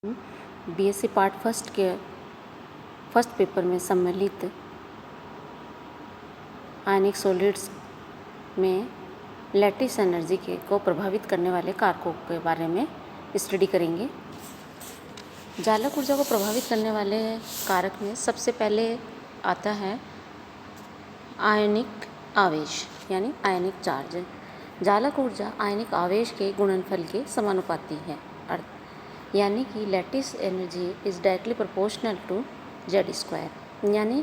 BSc part first के first paper में सम्मिलित आयनिक सॉलिड्स में लैटिस एनर्जी को प्रभावित करने वाले कारकों के बारे में स्टडी करेंगे। जालक ऊर्जा को प्रभावित करने वाले कारक में सबसे पहले आता है आयनिक आवेश यानी आयनिक चार्ज। जालक ऊर्जा आयनिक आवेश के गुणनफल के समानुपाती है, यानी कि lattice energy is directly proportional to Z², यानी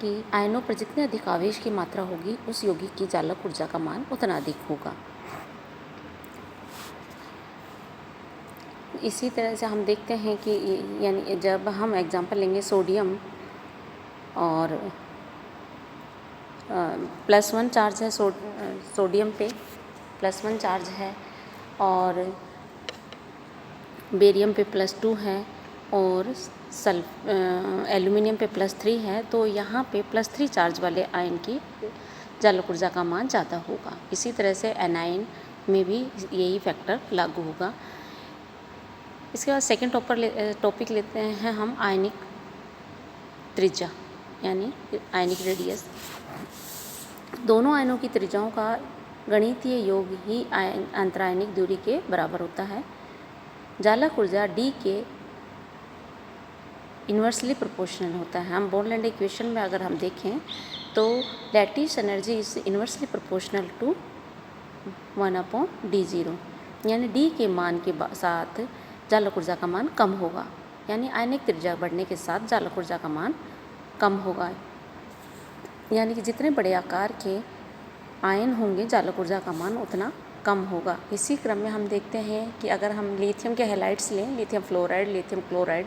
कि आयनों पर जितने अधिक आवेश की मात्रा होगी उस यौगिक की जालक ऊर्जा का मान उतना अधिक होगा। इसी तरह से हम देखते हैं कि यानी जब हम एग्जांपल लेंगे सोडियम और +1 चार्ज है सोडियम पे +1 चार्ज है और बेरियम पे +2 है और एल्युमिनियम पे +3 है, तो यहाँ पे +3 चार्ज वाले आयन की जालक ऊर्जा का मान ज़्यादा होगा। इसी तरह से एनायन में भी यही फैक्टर लागू होगा। इसके बाद सेकेंड टॉपिक लेते हैं हम आयनिक त्रिज्या यानी आयनिक रेडियस। दोनों आयनों की त्रिज्याओं का गणितीय योग ही अंतरायनिक दूरी के बराबर होता है। जालक ऊर्जा D के इन्वर्सली प्रोपोर्शनल होता है। हम बोर्नलैंड इक्वेशन में अगर हम देखें तो lattice energy is inversely proportional to 1/d0, यानी D के मान के साथ जालक ऊर्जा का मान कम होगा, यानी आयनिक त्रिज्या बढ़ने के साथ जालक ऊर्जा का मान कम होगा। यानी कि जितने बड़े आकार के आयन होंगे जालक ऊर्जा का मान उतना कम होगा। इसी क्रम में हम देखते हैं कि अगर हम लिथियम के हैलाइड्स लें, lithium fluoride, lithium chloride,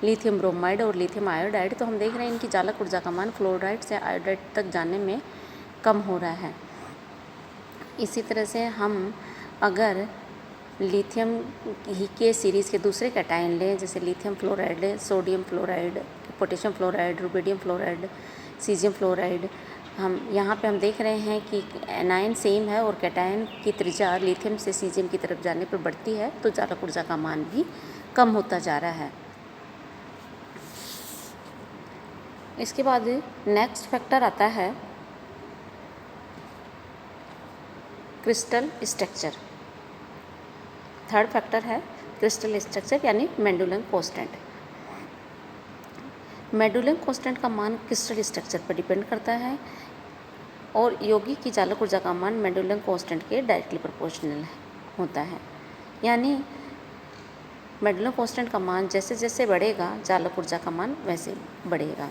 lithium bromide और लिथियम आयोडाइड, तो हम देख रहे हैं इनकी जालक ऊर्जा का मान फ्लोराइड से आयोडाइड तक जाने में कम हो रहा है। इसी तरह से हम अगर लिथियम ही के सीरीज़ के दूसरे कैटायन लें, जैसे lithium fluoride, sodium fluoride, potassium fluoride, rubidium fluoride, caesium fluoride, हम यहाँ पे हम देख रहे हैं कि एनायन सेम है और कैटायन की त्रिज्या लिथियम से सीजियम की तरफ जाने पर बढ़ती है, तो जालक ऊर्जा का मान भी कम होता जा रहा है। इसके बाद नेक्स्ट फैक्टर आता है क्रिस्टल स्ट्रक्चर। थर्ड फैक्टर है क्रिस्टल स्ट्रक्चर यानी मेंडुलम कांस्टेंट। मेंडुलम कांस्टेंट का मान क्रिस्टल स्ट्रक्चर पर डिपेंड करता है और यौगिक की जालक ऊर्जा का मान मेंडुलम कांस्टेंट के डायरेक्टली प्रोपोर्शनल होता है। यानी मेंडुलम कांस्टेंट का मान जैसे जैसे बढ़ेगा जालक ऊर्जा का मान वैसे बढ़ेगा।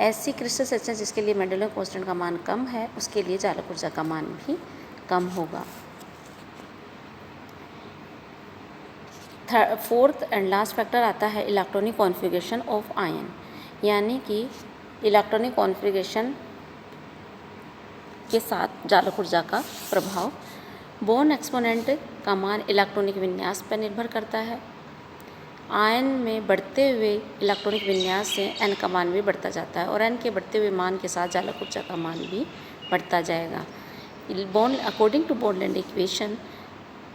ऐसी क्रिस्टल स्ट्रक्चर जिसके लिए मेंडुलम कांस्टेंट का मान कम है उसके लिए जालक ऊर्जा का मान भी कम होगा। फोर्थ एंड लास्ट फैक्टर आता है इलेक्ट्रॉनिक कॉन्फ़िगरेशन ऑफ आयन, यानी कि इलेक्ट्रॉनिक कॉन्फ़िगरेशन के साथ जालक ऊर्जा का प्रभाव। बोर्न एक्सपोनेंट का मान इलेक्ट्रॉनिक विन्यास पर निर्भर करता है। आयन में बढ़ते हुए इलेक्ट्रॉनिक विन्यास से n का मान भी बढ़ता जाता है और n के बढ़ते हुए मान के साथ जालक ऊर्जा का मान भी बढ़ता जाएगा। According to Born Lande equation,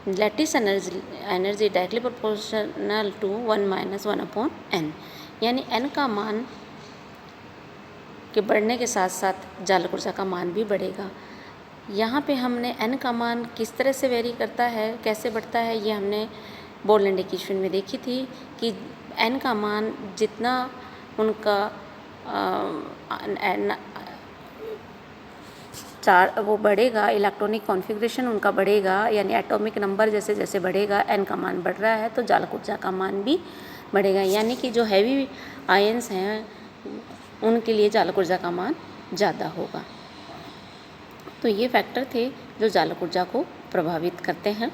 lattice energy directly proportional to 1 - 1/n, यानी n का मान के बढ़ने के साथ साथ जालक ऊर्जा का मान भी बढ़ेगा। यहाँ पे हमने n का मान किस तरह से वेरी करता है, कैसे बढ़ता है, ये हमने बोर्नलैंड इक्वेशन में देखी थी कि n का मान जितना उनका वो बढ़ेगा, इलेक्ट्रॉनिक कॉन्फ़िगरेशन उनका बढ़ेगा, यानी एटॉमिक नंबर जैसे जैसे बढ़ेगा n का मान बढ़ रहा है तो जालक ऊर्जा का मान भी बढ़ेगा। यानी कि जो हैवी आयंस हैं उनके लिए जालक ऊर्जा का मान ज़्यादा होगा। तो ये फैक्टर थे जो जालक ऊर्जा को प्रभावित करते हैं।